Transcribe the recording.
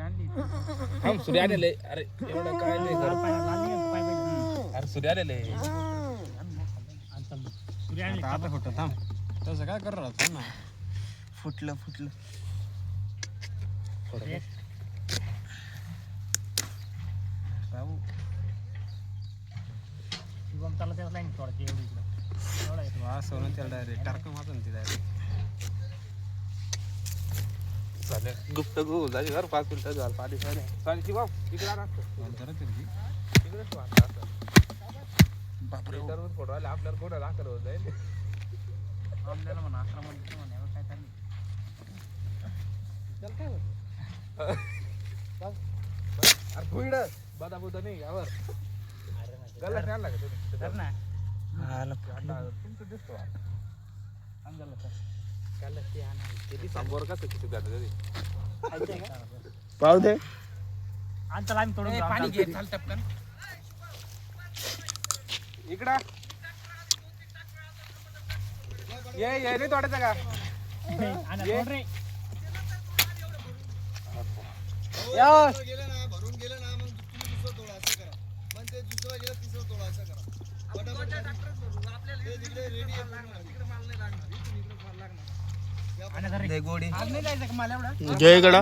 थांब सूर्य आलेले. अरे एवढं काय नाही कर. अरे सूर्य आलेले. आता फुटत थांब. तसं काय कर राहतो ना. फुटलं राहू असं ना त्याला डायरेक्ट टारक मारून ती डायरेक्ट झालं गुप्त गो झाली घर 5 मिनिटं झालं. पाणी पाणी शिवाम इकडे आला नंतर तिरकी इकडेच वाटलं असं. बापरे इकडून फोटो आले आपल्याला कोणा दाखल होत जाईल. आपल्याला म्हणा आश्रमात म्हणावं काय चाललं चल काय अरे तू इकडं बदा बुदा नाही यावर गल्ला आणला का तुम्ही कर ना तुमचं दिसतो अंगाला गल्ला ते आणा ते समोर कसं किती जातं तरी पाहू दे अंतर आम्ही थोडं पाणी घे चाल टपकन इकडं ये रे तोडायचं का गेलं ना भरून गेलं ना मग तुम्ही दुसरं तोडा असं करा मग ते दुसरं गेलं तिसरं तोडा असं करा जय गडा